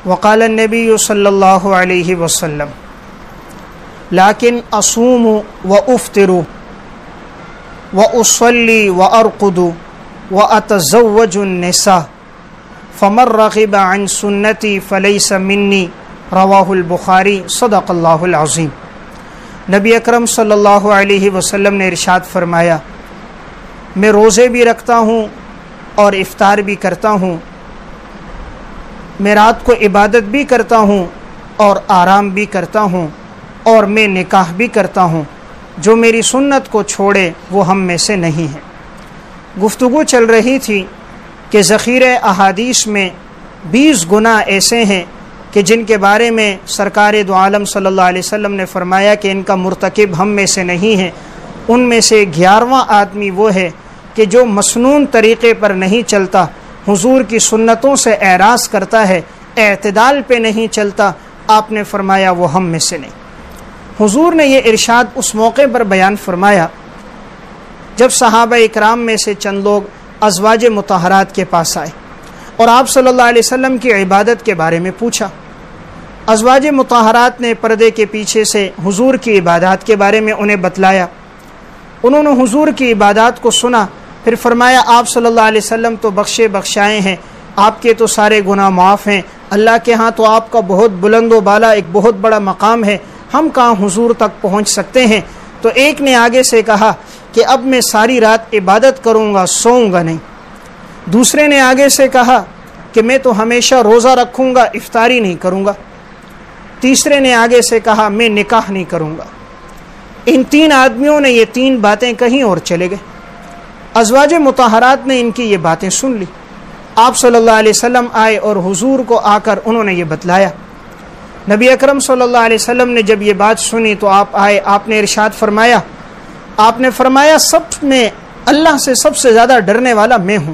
وقال النبی صلی اللہ علیہ وسلم لیکن اصوم وافطر واصلی وارقد واتزوج النساء فمن رغب عن سنتی فلیس منی رواہ البخاری صدق اللہ العظیم۔ نبی اکرم صلی اللہ علیہ وسلم نے ارشاد فرمایا، میں روزے بھی رکھتا ہوں اور افطار بھی کرتا ہوں، میں رات کو عبادت بھی کرتا ہوں اور آرام بھی کرتا ہوں، اور میں نکاح بھی کرتا ہوں، جو میری سنت کو چھوڑے وہ ہم میں سے نہیں ہے۔ گفتگو چل رہی تھی کہ ذخیرہ احادیث میں 20 گناہ ایسے ہیں کہ جن کے بارے میں سرکار دو عالم صلی اللہ علیہ وسلم نے فرمایا کہ ان کا مرتکب ہم میں سے نہیں ہے۔ ان میں سے 11واں آدمی وہ ہے کہ جو مسنون طریقے پر نہیں چلتا، حضور کی سنتوں سے اعراض کرتا ہے، اعتدال پہ نہیں چلتا۔ آپ نے فرمایا وہ ہم میں سے نہیں۔ حضور نے یہ ارشاد اس موقع پر بیان فرمایا جب صحابہ اکرام میں سے چند لوگ ازواج مطہرات کے پاس آئے اور آپ صلی اللہ علیہ وسلم کی عبادت کے بارے میں پوچھا۔ ازواج مطہرات نے پردے کے پیچھے سے حضور کی عبادات کے بارے میں انہیں بتلایا۔ انہوں نے حضور کی عبادات کو سنا، پھر فرمایا آپ صلی اللہ علیہ وسلم تو بخشے بخشائے ہیں، آپ کے تو سارے گناہ معاف ہیں، اللہ کے ہاں تو آپ کا بہت بلند و بالا ایک بہت بڑا مقام ہے، ہم کہاں حضور تک پہنچ سکتے ہیں؟ تو ایک نے آگے سے کہا کہ اب میں ساری رات عبادت کروں گا، سوؤں گا نہیں۔ دوسرے نے آگے سے کہا کہ میں تو ہمیشہ روزہ رکھوں گا، افطاری نہیں کروں گا۔ تیسرے نے آگے سے کہا میں نکاح نہیں کروں گا۔ ان 3 آدمیوں نے یہ 3 باتیں کہیں اور چلے گئے۔ ازواج مطہرات نے ان کی یہ باتیں سن لی۔ آپ صلی اللہ علیہ وسلم آئے اور حضور کو آ کر انہوں نے یہ بتلایا۔ نبی اکرم صلی اللہ علیہ وسلم نے جب یہ بات سنی تو آپ آئے، آپ نے ارشاد فرمایا، آپ نے فرمایا سب میں اللہ سے سب سے زیادہ ڈرنے والا میں ہوں،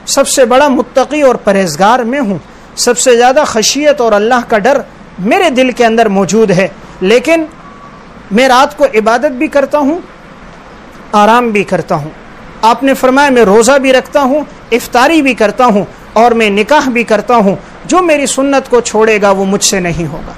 سب سے بڑا متقی اور پرہیزگار میں ہوں، سب سے زیادہ خشیت اور اللہ کا ڈر میرے دل کے اندر موجود ہے، لیکن میں رات کو عبادت بھی کرتا ہوں، آرام بھی کرتا ہوں۔ آپ نے فرمایا میں روزہ بھی رکھتا ہوں، افطاری بھی کرتا ہوں، اور میں نکاح بھی کرتا ہوں، جو میری سنت کو چھوڑے گا وہ مجھ سے نہیں ہوگا۔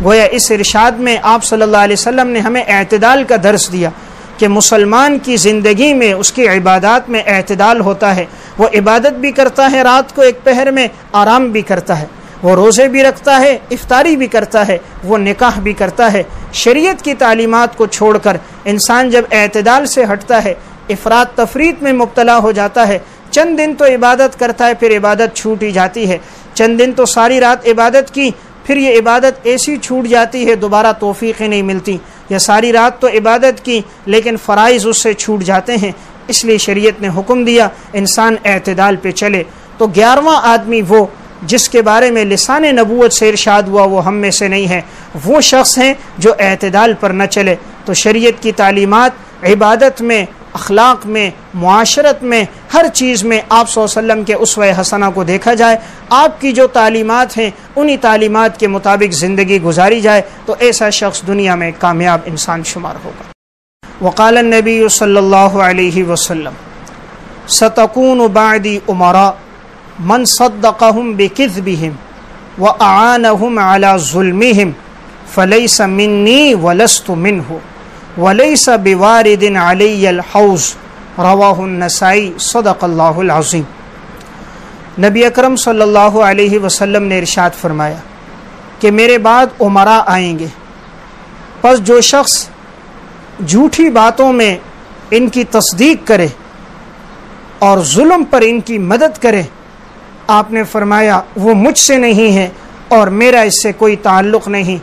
گویا اس ارشاد میں آپ صلی اللہ علیہ وسلم نے ہمیں اعتدال کا درس دیا کہ مسلمان کی زندگی میں اس کی عبادات میں اعتدال ہوتا ہے۔ وہ عبادت بھی کرتا ہے، رات کو ایک پہر میں آرام بھی کرتا ہے، وہ روزے بھی رکھتا ہے، افطاری بھی کرتا ہے، وہ نکاح بھی کرتا ہے۔ شریعت کی تعلیمات کو چھوڑ کر انسان جب اعتدال سے ہٹتا ہے، افراط تفریط میں مبتلا ہو جاتا ہے، چند دن تو عبادت کرتا ہے، پھر عبادت چھوٹ ہی جاتی ہے، چند دن تو ساری رات عبادت کی، پھر یہ عبادت ایسی چھوٹ جاتی ہے دوبارہ توفیق ہی نہیں ملتی، یا ساری رات تو عبادت کی لیکن فرائض اس سے چھوٹ جاتے ہیں۔ اس لیے شریعت نے حکم دیا انسان اعتدال پہ چلے۔ تو 11واں آدمی وہ جس کے بارے میں لسان نبوت سے ارشاد ہوا وہ ہم میں سے نہیں ہے، وہ شخص ہیں جو اعتدال پر نہ چلے۔ تو شریعت کی تعلیمات عبادت میں، اخلاق میں، معاشرت میں، ہر چیز میں آپ صلی اللہ علیہ وسلم کے اسوہ حسنہ کو دیکھا جائے، آپ کی جو تعلیمات ہیں انہی تعلیمات کے مطابق زندگی گزاری جائے تو ایسا شخص دنیا میں کامیاب انسان شمار ہوگا۔ وقال النبی صلی اللہ علیہ وسلم ستکون بعدی امراء من صدقهم بکذبهم واعانهم على ظلمهم فلیس منی ولست منہ ولیس بوارد علی الحوض رواہ النسائی صدق اللہ العظیم۔ نبی اکرم صلی اللہ علیہ وسلم نے ارشاد فرمایا کہ میرے بعد امراء آئیں گے، پس جو شخص جھوٹی باتوں میں ان کی تصدیق کرے اور ظلم پر ان کی مدد کرے، آپ نے فرمایا وہ مجھ سے نہیں ہے اور میرا اس سے کوئی تعلق نہیں،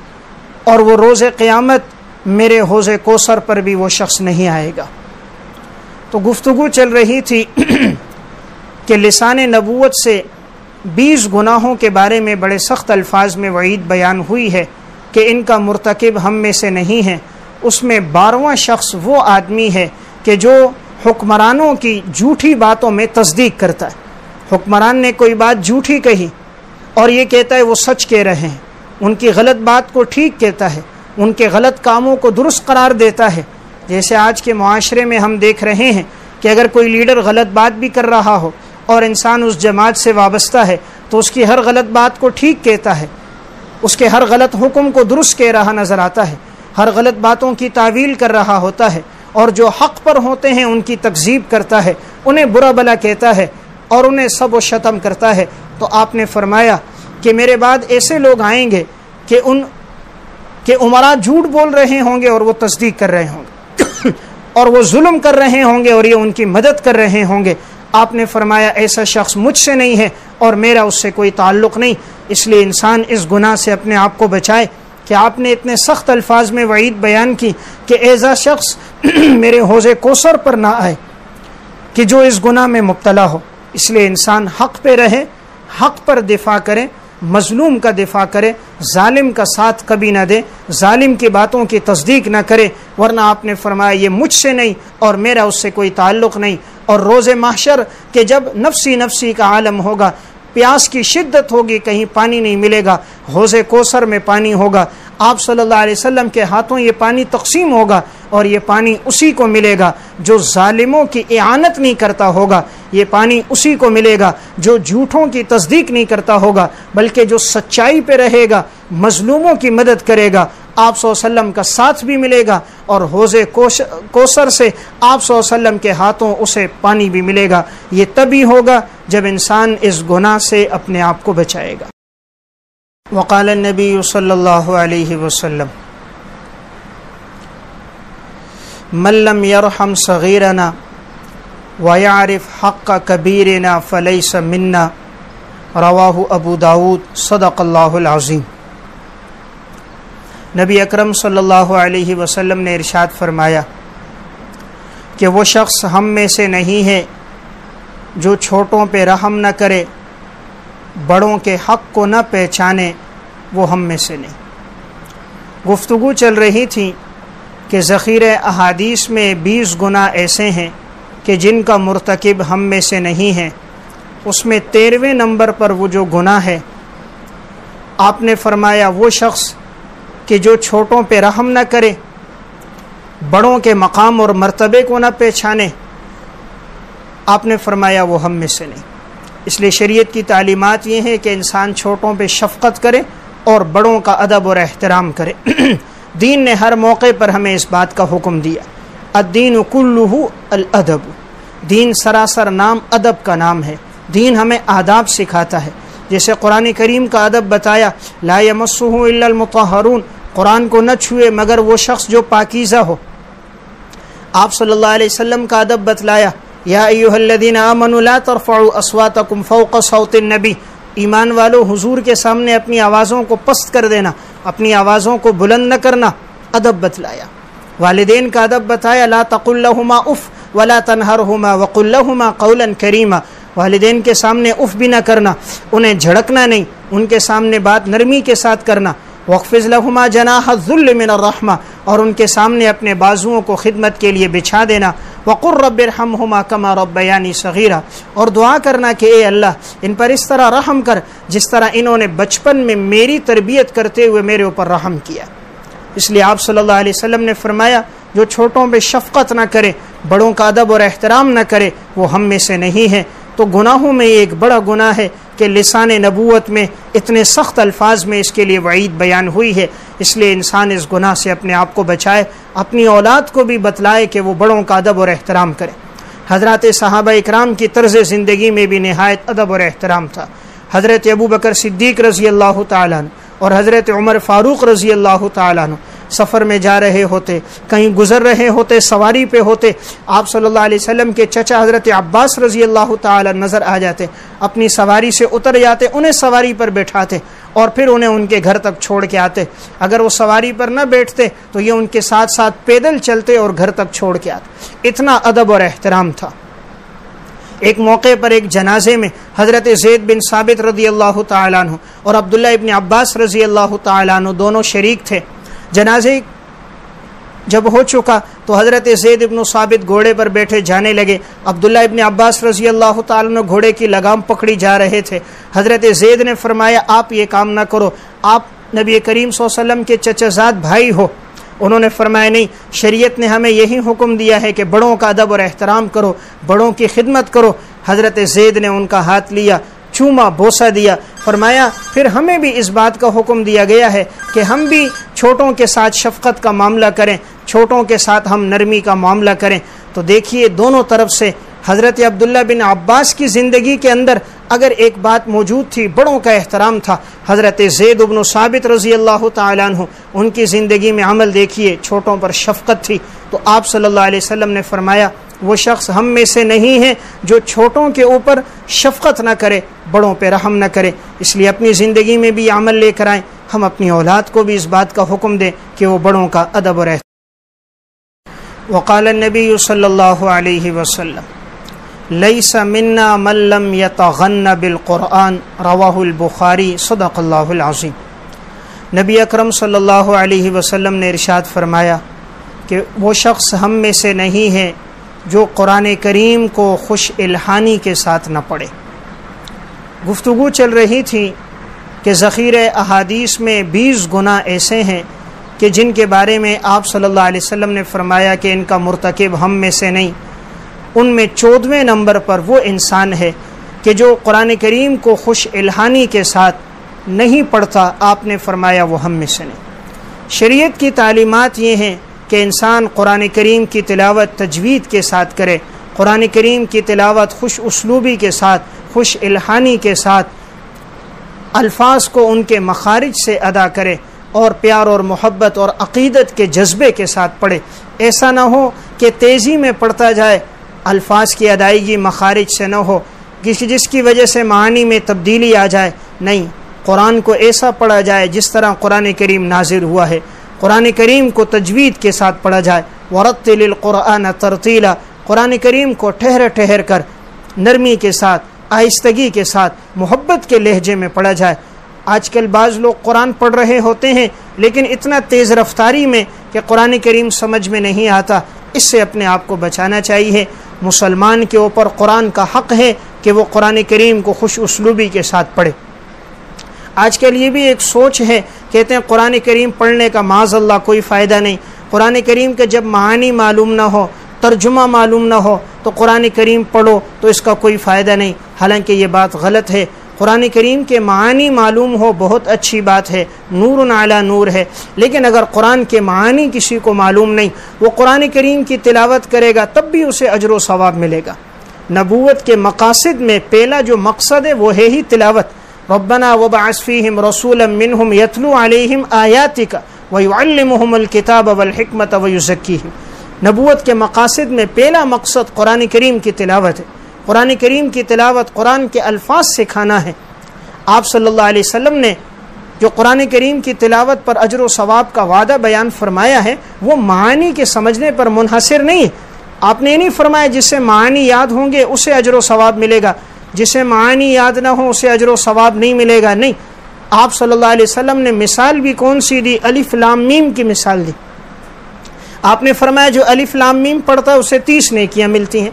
اور وہ روز قیامت میرے حوض کوثر پر بھی وہ شخص نہیں آئے گا۔ تو گفتگو چل رہی تھی کہ لسان نبوت سے 20 گناہوں کے بارے میں بڑے سخت الفاظ میں وعید بیان ہوئی ہے کہ ان کا مرتکب ہم میں سے نہیں ہے۔ اس میں 12واں شخص وہ آدمی ہے کہ جو حکمرانوں کی جھوٹی باتوں میں تصدیق کرتا ہے۔ حکمران نے کوئی بات جھوٹی کہی اور یہ کہتا ہے وہ سچ کہہ رہے ہیں، ان کی غلط بات کو ٹھیک کہتا ہے، ان کے غلط کاموں کو درست قرار دیتا ہے۔ جیسے آج کے معاشرے میں ہم دیکھ رہے ہیں کہ اگر کوئی لیڈر غلط بات بھی کر رہا ہو اور انسان اس جماعت سے وابستہ ہے تو اس کی ہر غلط بات کو ٹھیک کہتا ہے، اس کے ہر غلط حکم کو درست کہہ رہا نظر آتا ہے، ہر غلط باتوں کی تعویل کر رہا ہوتا ہے، اور جو حق پر ہوتے ہیں ان کی تکذیب کرتا ہے، انہیں برا بھلا کہتا ہے اور انہیں سب و شتم کرتا ہے۔ تو آپ نے فرمایا کہ میرے بعد ایسے لوگ آئیں گے کہ امراء جھوٹ بول رہے ہوں گے اور وہ تصدیق کر رہے ہوں گے اور وہ ظلم کر رہے ہوں گے اور یہ ان کی مدد کر رہے ہوں گے۔ آپ نے فرمایا ایسا شخص مجھ سے نہیں ہے اور میرا اس سے کوئی تعلق نہیں۔ اس لیے انسان اس گناہ سے اپنے آپ کو بچائے کہ آپ نے اتنے سخت الفاظ میں وعید بیان کی کہ ایسا شخص میرے حوض کوثر پر نہ آئے کہ جو اس گناہ میں مبتلا ہو۔ اس لیے انسان حق پہ رہے، حق پر دفاع کرے، مظلوم کا دفاع کرے، ظالم کا ساتھ کبھی نہ دے، ظالم کی باتوں کی تصدیق نہ کرے، ورنہ آپ نے فرمایا یہ مجھ سے نہیں اور میرا اس سے کوئی تعلق نہیں۔ اور روز محشر کہ جب نفسی نفسی کا عالم ہوگا، پیاس کی شدت ہوگی، کہیں پانی نہیں ملے گا، حوض کوثر میں پانی ہوگا، آپ صلی اللہ علیہ وسلم کے ہاتھوں یہ پانی تقسیم ہوگا اور یہ پانی اسی کو ملے گا جو ظالموں کی اعانت نہیں کرتا ہوگا، یہ پانی اسی کو ملے گا جو جھوٹوں کی تصدیق نہیں کرتا ہوگا، بلکہ جو سچائی پہ رہے گا، مظلوموں کی مدد کرے گا، آپ صلی اللہ علیہ وسلم کا ساتھ بھی ملے گا اور حوض کوثر سے آپ صلی اللہ علیہ وسلم کے ہاتھوں اسے پانی بھی ملے گا۔ یہ تبھی ہوگا جب انسان اس گناہ سے اپنے آپ کو بچائے گا۔ وقال النبی صلی اللہ علیہ وسلم من لم يرحم صغیرنا ويعرف حق کبیرنا فلیس منا، رواہ ابو داود، صدق اللہ العظیم۔ نبی اکرم صلی اللہ علیہ وسلم نے ارشاد فرمایا کہ وہ شخص ہم میں سے نہیں ہے جو چھوٹوں پہ رحم نہ کرے، بڑوں کے حق کو نہ پہچانے، وہ ہم میں سے نہیں۔ گفتگو چل رہی تھی کہ ذخیرہ احادیث میں 20 گناہ ایسے ہیں کہ جن کا مرتکب ہم میں سے نہیں ہے، اس میں 13ویں نمبر پر وہ جو گناہ ہے، آپ نے فرمایا وہ شخص کہ جو چھوٹوں پہ رحم نہ کرے، بڑوں کے مقام اور مرتبے کو نہ پہچانے، آپ نے فرمایا وہ ہم میں سے نہیں۔ اس لیے شریعت کی تعلیمات یہ ہے کہ انسان چھوٹوں پہ شفقت کرے اور بڑوں کا ادب اور احترام کرے۔ دین نے ہر موقع پر ہمیں اس بات کا حکم دیا، الدین کلہ الادب، دین سراسر نام ادب کا نام ہے۔ دین ہمیں آداب سکھاتا ہے، جیسے قرآن کریم کا ادب بتایا، لا یمسہ الا المطہرون، قرآن کو نہ چھوئے مگر وہ شخص جو پاکیزہ ہو۔ آپ صلی اللہ علیہ وسلم کا ادب بتلایا، یا ایھا الذین آمنوا لا ترفعوا اصواتکم فوق صوت النبی، ایمان والو حضور کے سامنے اپنی آوازوں کو پست کر دینا، اپنی آوازوں کو بلند نہ کرنا، ادب بتلایا۔ والدین کا ادب بتایا، لا تقل لہما اف ولا تنہرہما وقل لہما قولا کریما، والدین کے سامنے اف بھی نہ کرنا، انہیں جھڑکنا نہیں، ان کے سامنے بات نرمی کے ساتھ کرنا۔ وَاخْفِضْ لَهُمَا جَنَاحَ الذُّلِّ مِنَ الرَّحْمَةِ، اور ان کے سامنے اپنے بازوؤں کو خدمت کے لیے بچھا دینا۔ وَقُلْ رَبِّ ارْحَمْهُمَا كَمَا رَبَّيَانِي صَغِيرًا، اور دعا کرنا کہ اے اللہ ان پر اس طرح رحم کر جس طرح انہوں نے بچپن میں میری تربیت کرتے ہوئے میرے اوپر رحم کیا۔ اس لیے آپ صلی اللہ علیہ وسلم نے فرمایا جو چھوٹوں پہ شفقت نہ کرے، بڑوں کا ادب اور احترام نہ کرے، وہ ہم میں سے نہیں ہے۔ تو گناہوں میں ایک بڑا گناہ ہے کہ لسان نبوت میں اتنے سخت الفاظ میں اس کے لیے وعید بیان ہوئی ہے۔ اس لیے انسان اس گناہ سے اپنے آپ کو بچائے، اپنی اولاد کو بھی بتلائے کہ وہ بڑوں کا ادب اور احترام کرے۔ حضرات صحابہ اکرام کی طرز زندگی میں بھی نہایت ادب اور احترام تھا۔ حضرت ابوبکر صدیق رضی اللہ تعالیٰ عنہ اور حضرت عمر فاروق رضی اللہ تعالیٰ عنہ سفر میں جا رہے ہوتے، کہیں گزر رہے ہوتے، سواری پہ ہوتے، آپ صلی اللہ علیہ وسلم کے چچا حضرت عباس رضی اللہ تعالیٰ نظر آ جاتے، اپنی سواری سے اتر جاتے، انہیں سواری پر بیٹھاتے اور پھر انہیں ان کے گھر تک چھوڑ کے آتے۔ اگر وہ سواری پر نہ بیٹھتے تو یہ ان کے ساتھ ساتھ پیدل چلتے اور گھر تک چھوڑ کے آتے۔ اتنا ادب اور احترام تھا۔ ایک موقع پر ایک جنازے میں حضرت زید بن ثابت رضی اللہ تعالیٰ عنہ اور عبداللہ ابن عباس رضی اللہ تعالیٰ عنہ دونوں شریک تھے۔ جنازے جب ہو چکا تو حضرت زید ابن ثابت گھوڑے پر بیٹھے جانے لگے، عبداللہ ابن عباس رضی اللہ تعالیٰ عنہ گھوڑے کی لگام پکڑی جا رہے تھے۔ حضرت زید نے فرمایا آپ یہ کام نہ کرو، آپ نبی کریم صلی اللہ علیہ وسلم کے چچا زاد بھائی ہو۔ انہوں نے فرمایا نہیں، شریعت نے ہمیں یہی حکم دیا ہے کہ بڑوں کا ادب اور احترام کرو، بڑوں کی خدمت کرو۔ حضرت زید نے ان کا ہاتھ لیا، چوما بوسہ دیا۔ فرمایا پھر ہمیں بھی اس بات کا حکم دیا گیا ہے کہ ہم بھی چھوٹوں کے ساتھ شفقت کا معاملہ کریں، چھوٹوں کے ساتھ ہم نرمی کا معاملہ کریں۔ تو دیکھیے دونوں طرف سے حضرت عبداللہ بن عباس کی زندگی کے اندر اگر ایک بات موجود تھی، بڑوں کا احترام تھا۔ حضرت زید بن ثابت رضی اللہ تعالیٰ عنہ، ان کی زندگی میں عمل دیکھیے، چھوٹوں پر شفقت تھی۔ تو آپ صلی اللہ علیہ وسلم نے فرمایا وہ شخص ہم میں سے نہیں ہے جو چھوٹوں کے اوپر شفقت نہ کرے، بڑوں پہ رحم نہ کرے۔ اس لیے اپنی زندگی میں بھی عمل لے کر آئیں، ہم اپنی اولاد کو بھی اس بات کا حکم دیں کہ وہ بڑوں کا ادب اور احترام۔ وقال النبی صلی اللہ علیہ وسلم لیس منا من لم یتغن بالقرآن رواہ البخاری صدق اللہ العظیم۔ نبی اکرم صلی اللہ علیہ وسلم نے ارشاد فرمایا کہ وہ شخص ہم میں سے نہیں ہے جو قرآن کریم کو خوش الحانی کے ساتھ نہ پڑھے۔ گفتگو چل رہی تھی کہ ذخیرہ احادیث میں 20 گناہ ایسے ہیں کہ جن کے بارے میں آپ صلی اللہ علیہ وسلم نے فرمایا کہ ان کا مرتکب ہم میں سے نہیں۔ ان میں 14ویں نمبر پر وہ انسان ہے کہ جو قرآن کریم کو خوش الحانی کے ساتھ نہیں پڑھتا۔ آپ نے فرمایا وہ ہم میں سے نہیں۔ شریعت کی تعلیمات یہ ہیں کہ انسان قرآن کریم کی تلاوت تجوید کے ساتھ کرے، قرآن کریم کی تلاوت خوش اسلوبی کے ساتھ، خوش الحانی کے ساتھ، الفاظ کو ان کے مخارج سے ادا کرے اور پیار اور محبت اور عقیدت کے جذبے کے ساتھ پڑھے۔ ایسا نہ ہو کہ تیزی میں پڑھتا جائے، الفاظ کی ادائیگی مخارج سے نہ ہو، جس کی وجہ سے معانی میں تبدیلی آ جائے۔ نہیں، قرآن کو ایسا پڑھا جائے جس طرح قرآن کریم نازل ہوا ہے، قرآن کریم کو تجوید کے ساتھ پڑھا جائے۔ ورتل القرآن ترتیلا، قرآن کریم کو ٹھہر ٹھہر کر نرمی کے ساتھ، آہستگی کے ساتھ، محبت کے لہجے میں پڑھا جائے۔ آج کل بعض لوگ قرآن پڑھ رہے ہوتے ہیں لیکن اتنا تیز رفتاری میں کہ قرآن کریم سمجھ میں نہیں آتا۔ اس سے اپنے آپ کو بچانا چاہیے۔ مسلمان کے اوپر قرآن کا حق ہے کہ وہ قرآن کریم کو خوش اسلوبی کے ساتھ پڑھے۔ آج کل یہ بھی ایک سوچ ہے، کہتے ہیں قرآن کریم پڑھنے کا معاذ اللہ کوئی فائدہ نہیں، قرآن کریم کے جب معانی معلوم نہ ہو، ترجمہ معلوم نہ ہو تو قرآن کریم پڑھو تو اس کا کوئی فائدہ نہیں۔ حالانکہ یہ بات غلط ہے۔ قرآن کریم کے معانی معلوم ہو بہت اچھی بات ہے، نور علی نور ہے، لیکن اگر قرآن کے معانی کسی کو معلوم نہیں، وہ قرآن کریم کی تلاوت کرے گا تب بھی اسے اجر و ثواب ملے گا۔ نبوت کے مقاصد میں پہلا جو مقصد ہے وہ ہے ہی تلاوت۔ ربنا وبعث فیہم رسولا منہم یتلو علیہم آیاتک ویعلمہم الکتاب والحکمت ویزکیہم۔ نبوت کے مقاصد میں پہلا مقصد قرآن کریم کی تلاوت ہے۔ قرآن کریم کی تلاوت، قرآن کے الفاظ سکھانا ہے۔ آپ صلی اللہ علیہ وسلم نے جو قرآن کریم کی تلاوت پر اجر و ثواب کا وعدہ بیان فرمایا ہے وہ معانی کے سمجھنے پر منحصر نہیں ہے۔ آپ نے نہیں فرمایا جس سے معانی یاد ہوں گے اسے اجر و ثواب ملے گا، جسے معانی یاد نہ ہو اسے اجر و ثواب نہیں ملے گا۔ نہیں، آپ صلی اللہ علیہ وسلم نے مثال بھی کون سی دی؟ الف لام میم کی مثال دی۔ آپ نے فرمایا جو الف لام میم پڑھتا ہے اسے 30 نیکیاں ملتی ہیں،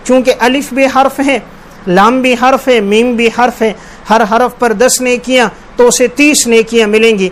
چونکہ الف بھی حرف ہے، لام بھی حرف ہے، میم بھی حرف ہے، ہر حرف پر 10 نیکیاں تو اسے 30 نیکیاں ملیں گی۔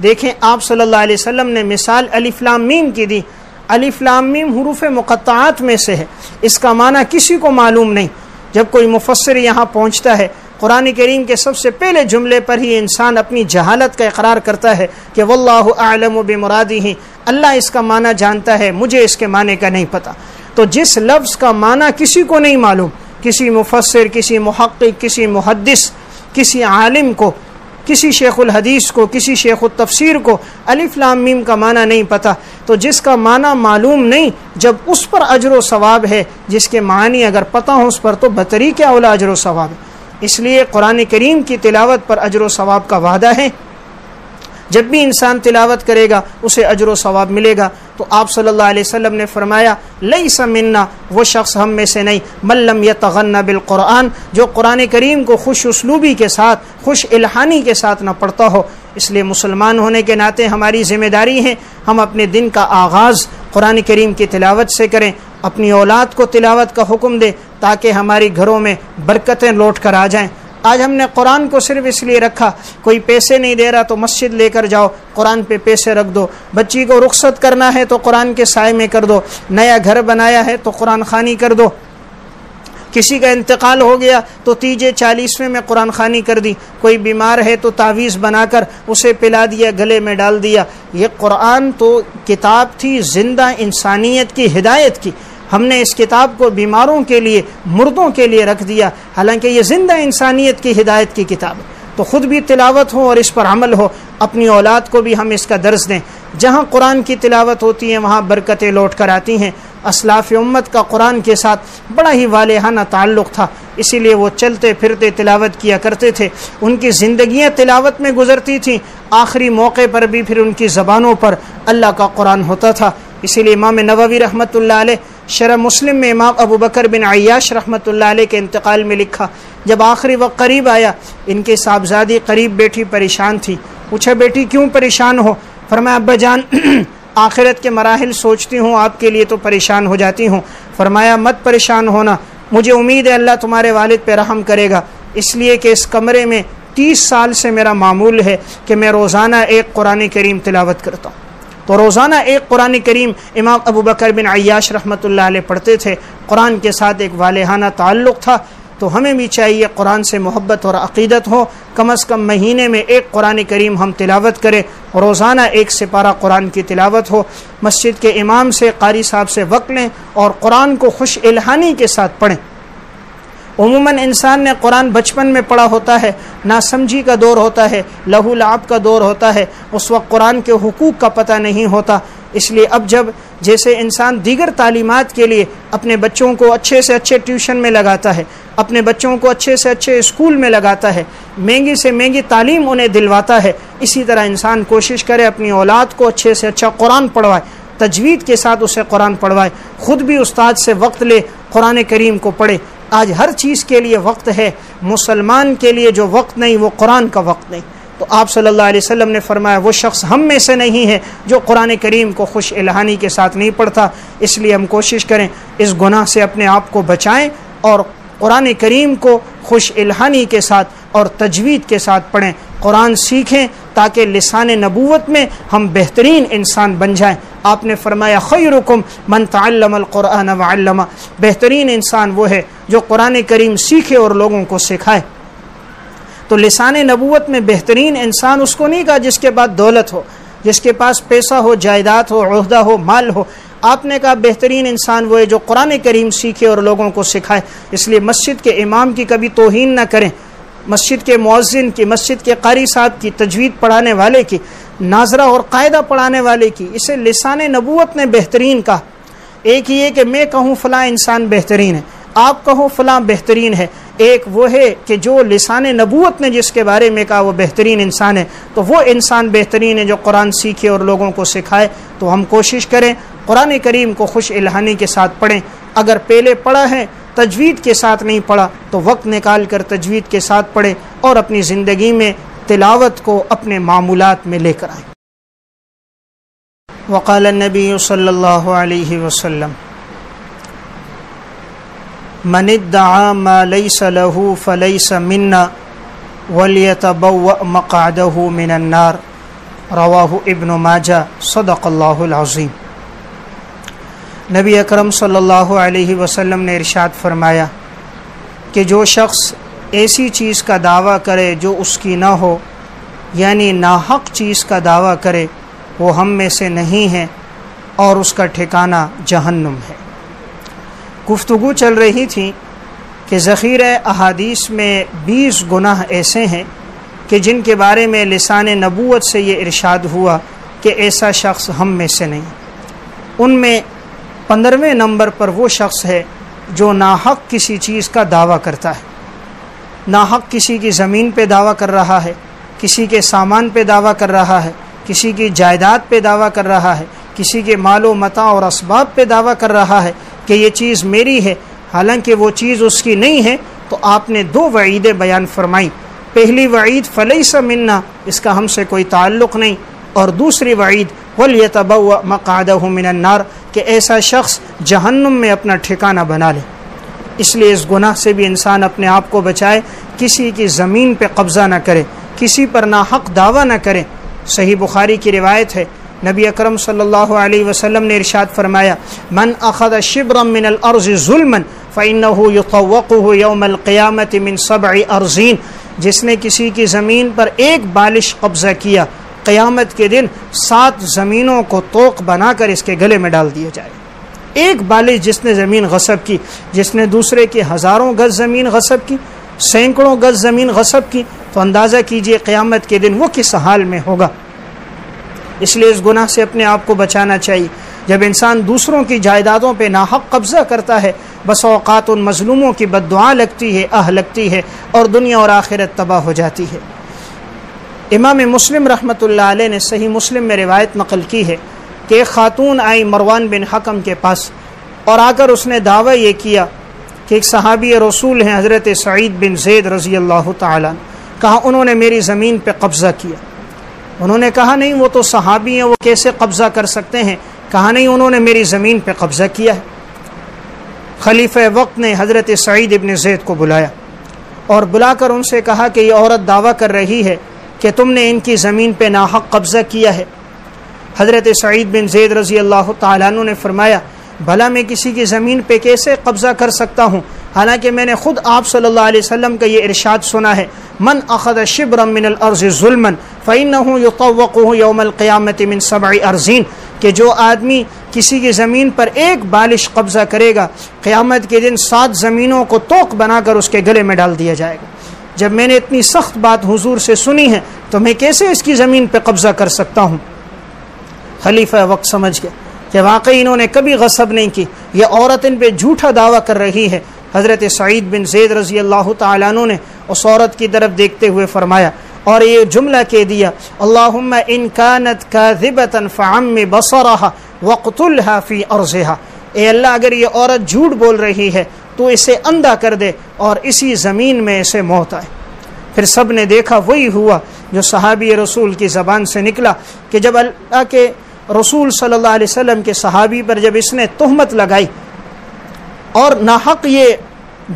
دیکھیں آپ صلی اللہ علیہ وسلم نے مثال الف لام میم کی دی۔ الف لام میم حروف مقطعات میں سے ہے، اس کا معنی کسی کو معلوم نہیں۔ جب کوئی مفسر یہاں پہنچتا ہے قرآن کریم کے سب سے پہلے جملے پر ہی انسان اپنی جہالت کا اقرار کرتا ہے کہ واللہ اعلم بمرادہ، اللہ اس کا معنی جانتا ہے، مجھے اس کے معنی کا نہیں پتہ۔ تو جس لفظ کا معنی کسی کو نہیں معلوم، کسی مفسر، کسی محقق، کسی محدث، کسی عالم کو، کسی شیخ الحدیث کو، کسی شیخ التفسیر کو الف لام میم کا معنی نہیں پتہ، تو جس کا معنی معلوم نہیں جب اس پر اجر و ثواب ہے، جس کے معنی اگر پتہ ہو اس پر تو بطریق اولا اجر و ثواب ہے۔ اس لیے قرآن کریم کی تلاوت پر اجر و ثواب کا وعدہ ہے، جب بھی انسان تلاوت کرے گا اسے اجر و ثواب ملے گا۔ تو آپ صلی اللہ علیہ وسلم نے فرمایا لیس منا، وہ شخص ہم میں سے نہیں، من لم یتغن بالقرآن، جو قرآن کریم کو خوش اسلوبی کے ساتھ، خوش الحانی کے ساتھ نہ پڑھتا ہو۔ اس لیے مسلمان ہونے کے ناطے ہماری ذمہ داری ہے ہم اپنے دن کا آغاز قرآن کریم کی تلاوت سے کریں، اپنی اولاد کو تلاوت کا حکم دیں تاکہ ہماری گھروں میں برکتیں لوٹ کر آ جائیں۔ آج ہم نے قرآن کو صرف اس لیے رکھا، کوئی پیسے نہیں دے رہا تو مسجد لے کر جاؤ، قرآن پہ پیسے رکھ دو، بچی کو رخصت کرنا ہے تو قرآن کے سائے میں کر دو، نیا گھر بنایا ہے تو قرآن خوانی کر دو۔ کسی کا انتقال ہو گیا تو تیجے 40ویں میں قرآن خوانی کر دی، کوئی بیمار ہے تو تعویذ بنا کر اسے پلا دیا، گلے میں ڈال دیا۔ یہ قرآن تو کتاب تھی زندہ انسانیت کی ہدایت کی، ہم نے اس کتاب کو بیماروں کے لیے، مردوں کے لیے رکھ دیا، حالانکہ یہ زندہ انسانیت کی ہدایت کی کتاب ہے۔ تو خود بھی تلاوت ہو اور اس پر عمل ہو، اپنی اولاد کو بھی ہم اس کا درس دیں۔ جہاں قرآن کی تلاوت ہوتی ہے وہاں برکتیں لوٹ کر آتی ہیں۔ اسلاف امت کا قرآن کے ساتھ بڑا ہی والہانہ تعلق تھا، اسی لیے وہ چلتے پھرتے تلاوت کیا کرتے تھے، ان کی زندگیاں تلاوت میں گزرتی تھیں، آخری موقع پر بھی پھر ان کی زبانوں پر اللہ کا قرآن ہوتا تھا۔ اسی لیے امام نووی رحمۃ اللہ علیہ شرح مسلم میں امام ابو بکر بن عیاش رحمۃ اللہ علیہ کے انتقال میں لکھا، جب آخری وقت قریب آیا، ان کے صاحبزادی قریب بیٹھی پریشان تھی۔ پوچھا بیٹی کیوں پریشان ہو؟ فرمایا ابا جان آخرت کے مراحل سوچتی ہوں، آپ کے لیے تو پریشان ہو جاتی ہوں۔ فرمایا مت پریشان ہونا، مجھے امید ہے اللہ تمہارے والد پہ رحم کرے گا، اس لیے کہ اس کمرے میں 30 سال سے میرا معمول ہے کہ میں روزانہ ایک قرآن کریم تلاوت کرتا ہوں۔ تو روزانہ ایک قرآن کریم امام ابو بکر بن عیاش رحمۃ اللہ علیہ پڑھتے تھے، قرآن کے ساتھ ایک والہانہ تعلق تھا۔ تو ہمیں بھی چاہیے قرآن سے محبت اور عقیدت ہو، کم از کم مہینے میں ایک قرآن کریم ہم تلاوت کریں، روزانہ ایک سپارہ قرآن کی تلاوت ہو، مسجد کے امام سے، قاری صاحب سے وقت لیں اور قرآن کو خوش الہانی کے ساتھ پڑھیں۔ عموماً انسان نے قرآن بچپن میں پڑھا ہوتا ہے، ناسمجھی کا دور ہوتا ہے، لہو لعب کا دور ہوتا ہے، اس وقت قرآن کے حقوق کا پتہ نہیں ہوتا۔ اس لیے اب جب جیسے انسان دیگر تعلیمات کے لیے اپنے بچوں کو اچھے سے اچھے ٹیوشن میں لگاتا ہے، اپنے بچوں کو اچھے سے اچھے اسکول میں لگاتا ہے، مہنگی سے مہنگی تعلیم انہیں دلواتا ہے، اسی طرح انسان کوشش کرے اپنی اولاد کو اچھے سے اچھا قرآن پڑھوائے، تجوید کے ساتھ اسے قرآن پڑھوائے، خود بھی استاد سے وقت لے، قرآن کریم کو پڑھے۔ آج ہر چیز کے لیے وقت ہے، مسلمان کے لیے جو وقت نہیں وہ قرآن کا وقت نہیں۔ تو آپ صلی اللہ علیہ وسلم نے فرمایا وہ شخص ہم میں سے نہیں ہے جو قرآن کریم کو خوش الہانی کے ساتھ نہیں پڑھتا۔ اس لیے ہم کوشش کریں اس گناہ سے اپنے آپ کو بچائیں اور قرآن کریم کو خوش الہانی کے ساتھ اور تجوید کے ساتھ پڑھیں، قرآن سیکھیں تاکہ لسان نبوت میں ہم بہترین انسان بن جائیں۔ آپ نے فرمایا خیرکم من تعلم القرآن وعلمہ، بہترین انسان وہ ہے جو قرآن کریم سیکھے اور لوگوں کو سکھائے۔ تو لسان نبوت میں بہترین انسان اس کو نہیں کہا جس کے بعد دولت ہو، جس کے پاس پیسہ ہو، جائیداد ہو، عہدہ ہو، مال ہو، آپ نے کہا بہترین انسان وہ ہے جو قرآن کریم سیکھے اور لوگوں کو سکھائے۔ اس لیے مسجد کے امام کی کبھی توہین نہ کریں، مسجد کے مؤذن کی، مسجد کے قاری صاحب کی، تجوید پڑھانے والے کی، ناظرہ اور قاعدہ پڑھانے والے کی، اسے لسان نبوت نے بہترین کہا۔ ایک یہ کہ میں کہوں فلاں انسان بہترین ہے، آپ کہو فلاں بہترین ہے، ایک وہ ہے کہ جو لسان نبوت نے جس کے بارے میں کہا وہ بہترین انسان ہے، تو وہ انسان بہترین ہے جو قرآن سیکھے اور لوگوں کو سکھائے۔ تو ہم کوشش کریں قرآن کریم کو خوش الہانی کے ساتھ پڑھیں، اگر پہلے پڑھا ہے تجوید کے ساتھ نہیں پڑھا تو وقت نکال کر تجوید کے ساتھ پڑھیں اور اپنی زندگی میں تلاوت کو اپنے معمولات میں لے کر آئیں۔ وقال النبی صلی اللہ علیہ وسلم من ادعى ما ليس له فليس منا وليتبوأ مقعده من النار رواہ ابن ماجہ صدق اللہ العظیم۔ نبی اکرم صلی اللہ علیہ وسلم نے ارشاد فرمایا کہ جو شخص ایسی چیز کا دعویٰ کرے جو اس کی نہ ہو، یعنی ناحق چیز کا دعویٰ کرے، وہ ہم میں سے نہیں ہے اور اس کا ٹھکانہ جہنم ہے۔ گفتگو چل رہی تھی کہ ذخیرہ احادیث میں 20 گناہ ایسے ہیں کہ جن کے بارے میں لسان نبوت سے یہ ارشاد ہوا کہ ایسا شخص ہم میں سے نہیں۔ ان میں 15ویں نمبر پر وہ شخص ہے جو ناحق کسی چیز کا دعویٰ کرتا ہے، ناحق کسی کی زمین پہ دعویٰ کر رہا ہے، کسی کے سامان پہ دعویٰ کر رہا ہے، کسی کی جائیداد پہ دعویٰ کر رہا ہے، کسی کے مال و متاع اور اسباب پہ دعویٰ کر رہا ہے کہ یہ چیز میری ہے، حالانکہ وہ چیز اس کی نہیں ہے۔ تو آپ نے 2 وعیدیں بیان فرمائیں۔ پہلی وعید فلیس منا، اس کا ہم سے کوئی تعلق نہیں، اور دوسری وعید ولیتبوأ مقعدہ من النار، کہ ایسا شخص جہنم میں اپنا ٹھکانہ بنا لے۔ اس لیے اس گناہ سے بھی انسان اپنے آپ کو بچائے، کسی کی زمین پہ قبضہ نہ کرے، کسی پر ناحق دعویٰ نہ کرے۔ صحیح بخاری کی روایت ہے، نبی اکرم صلی اللہ علیہ وسلم نے ارشاد فرمایا من اخذ شبرا من الارض ظلما فإنه يطوقه يوم القيامة من 7 أرضين، جس نے کسی کی زمین پر ایک بالش قبضہ کیا قیامت کے دن 7 زمینوں کو توق بنا کر اس کے گلے میں ڈال دیا جائے۔ ایک بالش جس نے زمین غصب کی، جس نے دوسرے کی ہزاروں گز زمین غصب کی، سینکڑوں گز زمین غصب کی، تو اندازہ کیجئے قیامت کے دن وہ کس حال میں ہوگا۔ اس لیے اس گناہ سے اپنے آپ کو بچانا چاہیے۔ جب انسان دوسروں کی جائیدادوں پہ ناحق قبضہ کرتا ہے، بس اوقات ان مظلوموں کی بد دعا لگتی ہے، لگتی ہے، اور دنیا اور آخرت تباہ ہو جاتی ہے۔ امام مسلم رحمۃ اللہ علیہ نے صحیح مسلم میں روایت نقل کی ہے کہ ایک خاتون آئی مروان بن حکم کے پاس اور آ کر اس نے دعویٰ یہ کیا کہ ایک صحابی رسول ہیں حضرت سعید بن زید رضی اللہ تعالیٰ، کہا انہوں نے میری زمین پہ قبضہ کیا۔ انہوں نے کہا نہیں، وہ تو صحابی ہیں، وہ کیسے قبضہ کر سکتے ہیں؟ کہا نہیں، انہوں نے میری زمین پہ قبضہ کیا ہے۔ خلیفہ وقت نے حضرت سعید بن زید کو بلایا اور بلا کر ان سے کہا کہ یہ عورت دعویٰ کر رہی ہے کہ تم نے ان کی زمین پہ ناحق قبضہ کیا ہے۔ حضرت سعید بن زید رضی اللہ تعالیٰ عنہ نے فرمایا، بھلا میں کسی کی زمین پہ کیسے قبضہ کر سکتا ہوں، حالانکہ میں نے خود آپ صلی اللہ علیہ وسلم کا یہ ارشاد سنا ہے، من اخذ شبرا من الارض ظلما فانه يطوقه يوم القيامه من 7 ارضين، کہ جو آدمی کسی کی زمین پر ایک بالش قبضہ کرے گا قیامت کے دن 7 زمینوں کو توق بنا کر اس کے گلے میں ڈال دیا جائے گا۔ جب میں نے اتنی سخت بات حضور سے سنی ہے تو میں کیسے اس کی زمین پہ قبضہ کر سکتا ہوں؟ خلیفہ وقت سمجھ گیا کہ واقعی انہوں نے کبھی غصب نہیں کی، یہ عورت ان پہ جھوٹا دعویٰ کر رہی ہے۔ حضرت سعید بن زید رضی اللہ تعالیٰ عنہ نے اس عورت کی طرف دیکھتے ہوئے فرمایا اور یہ جملہ کہہ دیا، اللہم ان کانت کاذبۃ فعم بصرها واقتلها فی ارضها، اے اللہ اگر یہ عورت جھوٹ بول رہی ہے تو اسے اندھا کر دے اور اسی زمین میں اسے موت آئے۔ پھر سب نے دیکھا وہی ہوا جو صحابی رسول کی زبان سے نکلا کہ جب اللہ کے رسول صلی اللہ علیہ وسلم کے صحابی پر جب اس نے تہمت لگائی اور ناحق یہ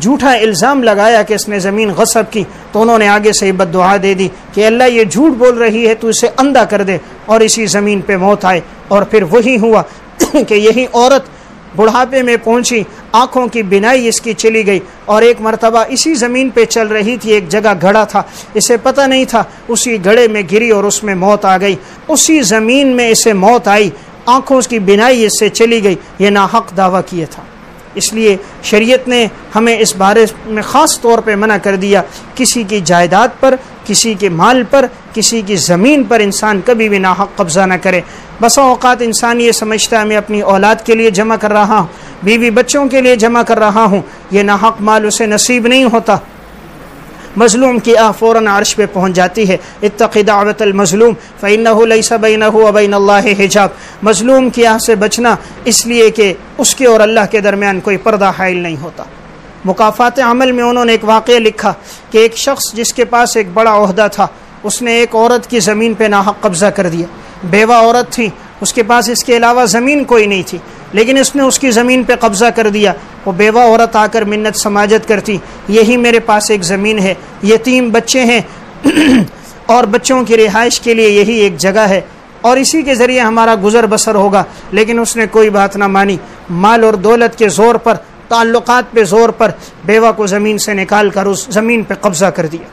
جھوٹا الزام لگایا کہ اس نے زمین غصب کی، تو انہوں نے آگے سے بد دعا دے دی کہ اللہ یہ جھوٹ بول رہی ہے تو اسے اندھا کر دے اور اسی زمین پہ موت آئے۔ اور پھر وہی ہوا کہ یہی عورت بڑھاپے میں پہنچی، آنکھوں کی بینائی اس کی چلی گئی، اور ایک مرتبہ اسی زمین پہ چل رہی تھی، ایک جگہ گھڑا تھا، اسے پتہ نہیں تھا، اسی گھڑے میں گری اور اس میں موت آ گئی، اسی زمین میں اسے موت آئی، آنکھوں کی بینائی اس سے چلی گئی، یہ ناحق دعویٰ کیا تھا۔ اس لیے شریعت نے ہمیں اس بارے میں خاص طور پہ منع کر دیا، کسی کی جائیداد پر، کسی کے مال پر، کسی کی زمین پر انسان کبھی بھی ناحق قبضہ نہ کرے۔ بسا اوقات انسان یہ سمجھتا ہے میں اپنی اولاد کے لیے جمع کر رہا ہوں، بیوی بچوں کے لیے جمع کر رہا ہوں، یہ ناحق مال اسے نصیب نہیں ہوتا۔ مظلوم کی آہ فوراً عرش پہ پہنچ جاتی ہے، اتق دعوت المظلوم فإنه ليس بينه وبين الله حجاب، مظلوم کی آہ سے بچنا اس لیے کہ اس کے اور اللہ کے درمیان کوئی پردہ حائل نہیں ہوتا۔ مکافات عمل میں انہوں نے ایک واقعہ لکھا کہ ایک شخص جس کے پاس ایک بڑا عہدہ تھا، اس نے ایک عورت کی زمین پہ ناحق قبضہ کر دیا، بیوہ عورت تھی، اس کے پاس اس کے علاوہ زمین کوئی نہیں تھی، لیکن اس نے اس کی زمین پہ قبضہ کر دیا۔ وہ بیوہ عورت آ کر منت سماجت کرتی، یہی میرے پاس ایک زمین ہے، یتیم بچے ہیں اور بچوں کی رہائش کے لیے یہی ایک جگہ ہے اور اسی کے ذریعے ہمارا گزر بسر ہوگا، لیکن اس نے کوئی بات نہ مانی، مال اور دولت کے زور پر، تعلقات پہ زور پر بیوہ کو زمین سے نکال کر اس زمین پہ قبضہ کر دیا۔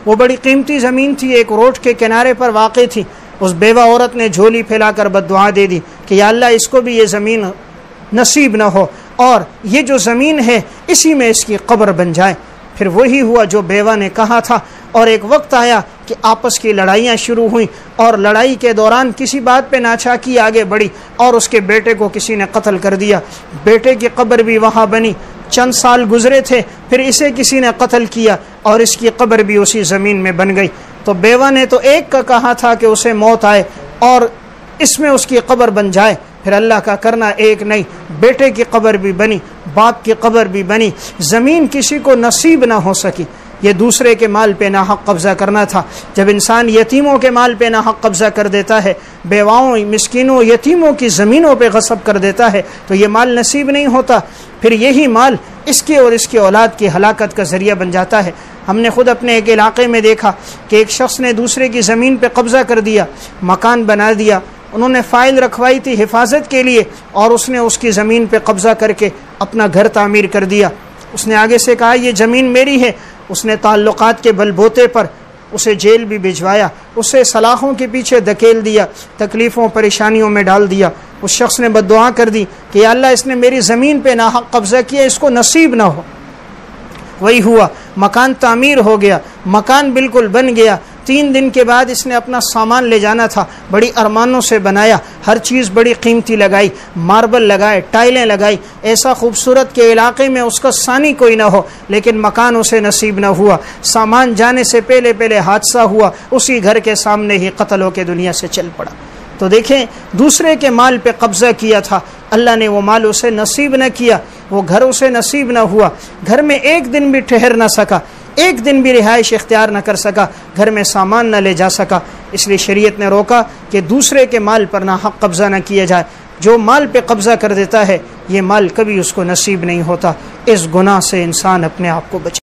وہ بڑی قیمتی زمین تھی، ایک روڈ کے کنارے پر واقع تھی۔ اس بیوہ عورت نے جھولی پھیلا کر بد دعا دے دی کہ یا اللہ اس کو بھی یہ زمین نصیب نہ ہو اور یہ جو زمین ہے اسی میں اس کی قبر بن جائے۔ پھر وہی ہوا جو بیوہ نے کہا تھا، اور ایک وقت آیا کہ آپس کی لڑائیاں شروع ہوئیں اور لڑائی کے دوران کسی بات پہ ناچاکی آگے بڑھی اور اس کے بیٹے کو کسی نے قتل کر دیا۔ بیٹے کی قبر بھی وہاں بنی، چند سال گزرے تھے، پھر اسے کسی نے قتل کیا اور اس کی قبر بھی اسی زمین میں بن گئی۔ تو بیوہ نے تو ایک کا کہا تھا کہ اسے موت آئے اور اس میں اس کی قبر بن جائے، پھر اللہ کا کرنا ایک نہیں، بیٹے کی قبر بھی بنی، باپ کی قبر بھی بنی، زمین کسی کو نصیب نہ ہو سکی۔ یہ دوسرے کے مال پہ ناحق قبضہ کرنا تھا۔ جب انسان یتیموں کے مال پہ ناحق قبضہ کر دیتا ہے، بیواؤں، مسکینوں، یتیموں کی زمینوں پہ غصب کر دیتا ہے تو یہ مال نصیب نہیں ہوتا، پھر یہی مال اس کے اور اس کی اولاد کی ہلاکت کا ذریعہ بن جاتا ہے۔ ہم نے خود اپنے ایک علاقے میں دیکھا کہ ایک شخص نے دوسرے کی زمین پہ قبضہ کر دیا، مکان بنا دیا، انہوں نے فائل رکھوائی تھی حفاظت کے لیے اور اس نے اس کی زمین پہ قبضہ کر کے اپنا گھر تعمیر کر دیا۔ اس نے آگے سے کہا یہ زمین میری ہے. اس نے تعلقات کے بل بوتے پر اسے جیل بھی بھجوایا, اسے سلاخوں کے پیچھے دھکیل دیا, تکلیفوں پریشانیوں میں ڈال دیا. اس شخص نے بد دعا کر دی کہ یا اللہ اس نے میری زمین پہ ناحق قبضہ کیا, اس کو نصیب نہ ہو. وہی ہوا, مکان تعمیر ہو گیا, مکان بالکل بن گیا. 3 دن کے بعد اس نے اپنا سامان لے جانا تھا, بڑی ارمانوں سے بنایا, ہر چیز بڑی قیمتی لگائی, ماربل لگائے, ٹائلیں لگائی, ایسا خوبصورت کہ علاقے میں اس کا ثانی کوئی نہ ہو, لیکن مکان اسے نصیب نہ ہوا. سامان جانے سے پہلے حادثہ ہوا, اسی گھر کے سامنے ہی قتل ہو کے دنیا سے چل پڑا. تو دیکھیں دوسرے کے مال پہ قبضہ کیا تھا, اللہ نے وہ مال اسے نصیب نہ کیا, وہ گھر اسے نصیب نہ ہوا, گھر میں ایک دن بھی ٹھہر نہ سکا, ایک دن بھی رہائش اختیار نہ کر سکا, گھر میں سامان نہ لے جا سکا. اس لیے شریعت نے روکا کہ دوسرے کے مال پر ناحق قبضہ نہ کیا جائے. جو مال پہ قبضہ کر دیتا ہے یہ مال کبھی اس کو نصیب نہیں ہوتا. اس گناہ سے انسان اپنے آپ کو بچائے.